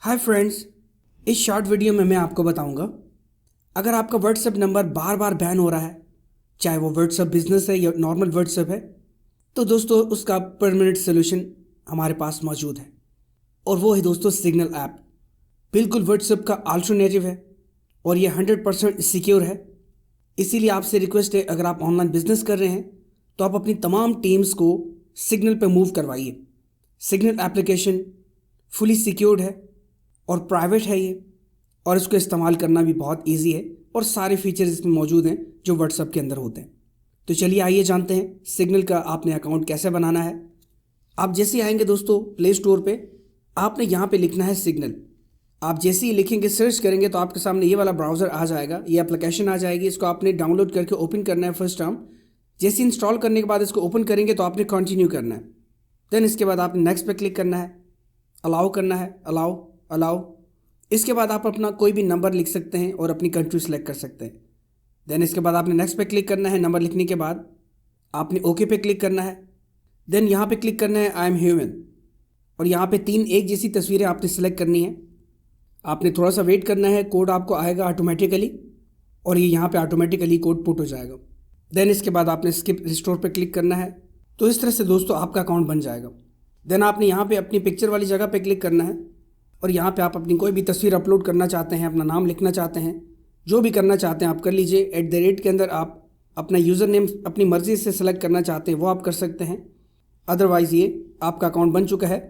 Hi friends, इस short video में मैं आपको बताऊंगा अगर आपका व्हाट्सएप नंबर बार बार बैन हो रहा है, चाहे वो व्हाट्सएप बिजनेस है या नॉर्मल व्हाट्सएप है, तो दोस्तों उसका परमानेंट सोल्यूशन हमारे पास मौजूद है। और वो है दोस्तों सिग्नल ऐप। बिल्कुल व्हाट्सएप का अल्टरनेटिव है और ये 100% सिक्योर है। इसीलिए आपसे रिक्वेस्ट है, अगर आप ऑनलाइन बिजनेस कर रहे हैं तो आप अपनी तमाम टीम्स को सिग्नल पे मूव करवाइए। सिग्नल एप्लीकेशन फुली सिक्योर्ड है और प्राइवेट है ये, और इसको इस्तेमाल करना भी बहुत इजी है और सारे फीचर्स इसमें मौजूद हैं जो व्हाट्सएप के अंदर होते हैं। तो चलिए आइए जानते हैं सिग्नल का आपने अकाउंट कैसे बनाना है। आप जैसे ही आएंगे दोस्तों प्ले स्टोर पे, आपने यहाँ पे लिखना है सिग्नल। आप जैसे ही लिखेंगे, सर्च करेंगे तो आपके सामने ये वाला ब्राउज़र आ जाएगा, ये एप्लीकेशन आ जाएगी। इसको आपने डाउनलोड करके ओपन करना है फर्स्ट टाइम। जैसे इंस्टॉल करने के बाद इसको ओपन करेंगे तो आपने कंटिन्यू करना है। देन इसके बाद आपने नेक्स्ट पे क्लिक करना है, अलाउ करना है, अलाउ अलाउ। इसके बाद आप अपना कोई भी नंबर लिख सकते हैं और अपनी कंट्री सेलेक्ट कर सकते हैं। देन इसके बाद आपने नेक्स्ट पे क्लिक करना है। नंबर लिखने के बाद आपने ओके पे क्लिक करना है। देन यहाँ पे क्लिक करना है आई एम ह्यूमन, और यहाँ पे 3 एक जैसी तस्वीरें आपने सेलेक्ट करनी है। आपने थोड़ा सा वेट करना है, कोड आपको आएगा ऑटोमेटिकली और ये यहाँ पे ऑटोमेटिकली कोड पुट हो जाएगा। देन इसके बाद आपने स्किप रिस्टोर पे क्लिक करना है। तो इस तरह से दोस्तों आपका अकाउंट बन जाएगा। देन आपने यहाँ पे अपनी पिक्चर वाली जगह पे क्लिक करना है और यहाँ पे आप अपनी कोई भी तस्वीर अपलोड करना चाहते हैं, अपना नाम लिखना चाहते हैं, जो भी करना चाहते हैं आप कर लीजिए। @ के अंदर आप अपना यूज़र नेम अपनी मर्ज़ी से सेलेक्ट करना चाहते हैं वो आप कर सकते हैं। अदरवाइज़ ये आपका अकाउंट बन चुका है।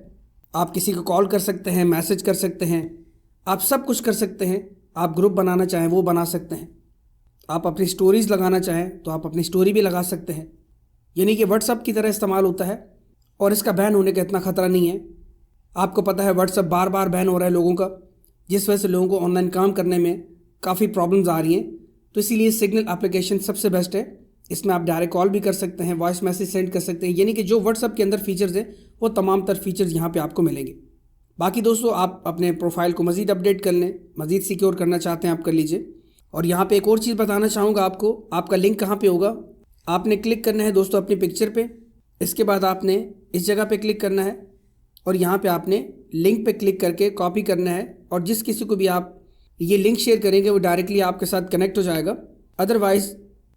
आप किसी को कॉल कर सकते हैं, मैसेज कर सकते हैं, आप सब कुछ कर सकते हैं। आप ग्रुप बनाना चाहें वो बना सकते हैं। आप अपनी स्टोरीज़ लगाना चाहें तो आप अपनी स्टोरी भी लगा सकते हैं। यानी कि व्हाट्सअप की तरह इस्तेमाल होता है और इसका बैन होने का इतना ख़तरा नहीं है। आपको पता है व्हाट्सअप बार बार बैन हो रहा है लोगों का, जिस वजह से लोगों को ऑनलाइन काम करने में काफ़ी प्रॉब्लम्स आ रही हैं। तो इसीलिए सिग्नल एप्लीकेशन सबसे बेस्ट है। इसमें आप डायरेक्ट कॉल भी कर सकते हैं, वॉइस मैसेज सेंड कर सकते हैं। यानी कि जो व्हाट्सअप के अंदर फीचर्स हैं वो तमाम तर फीचर्स यहाँ पे आपको मिलेंगे। बाकी दोस्तों आप अपने प्रोफाइल को मज़ीद अपडेट कर लें, मज़ीद सिक्योर करना चाहते हैं आप कर लीजिए। और यहाँ पे एक और चीज़ बताना चाहूँगा आपको, आपका लिंक कहाँ पे होगा। आपने क्लिक करना है दोस्तों अपनी पिक्चर पे। इसके बाद आपने इस जगह पे क्लिक करना है और यहाँ पे आपने लिंक पे क्लिक करके कॉपी करना है, और जिस किसी को भी आप ये लिंक शेयर करेंगे वो डायरेक्टली आपके साथ कनेक्ट हो जाएगा। अदरवाइज़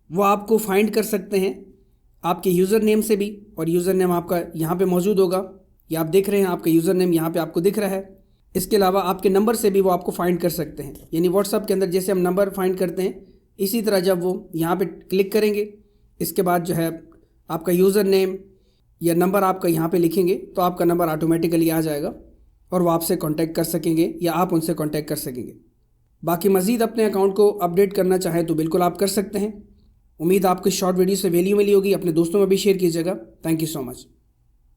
वो आपको फाइंड कर सकते हैं आपके यूज़र नेम से भी, और यूज़र नेम आपका यहाँ पे मौजूद होगा। ये आप देख रहे हैं, आपका यूज़र नेम यहाँ पे आपको दिख रहा है। इसके अलावा आपके नंबर से भी वो आपको फाइंड कर सकते हैं। यानी व्हाट्सअप के अंदर जैसे हम नंबर फाइंड करते हैं, इसी तरह जब वो यहाँ पे क्लिक करेंगे, इसके बाद जो है आपका यूज़र नेम या नंबर आपका यहाँ पे लिखेंगे तो आपका नंबर ऑटोमेटिकली आ जाएगा और वो आपसे कांटेक्ट कर सकेंगे या आप उनसे कांटेक्ट कर सकेंगे। बाकी मज़ीद अपने अकाउंट को अपडेट करना चाहें तो बिल्कुल आप कर सकते हैं। उम्मीद आपको इस शॉर्ट वीडियो से वैल्यू मिली होगी। अपने दोस्तों में भी शेयर कीजिएगा। Thank you so much.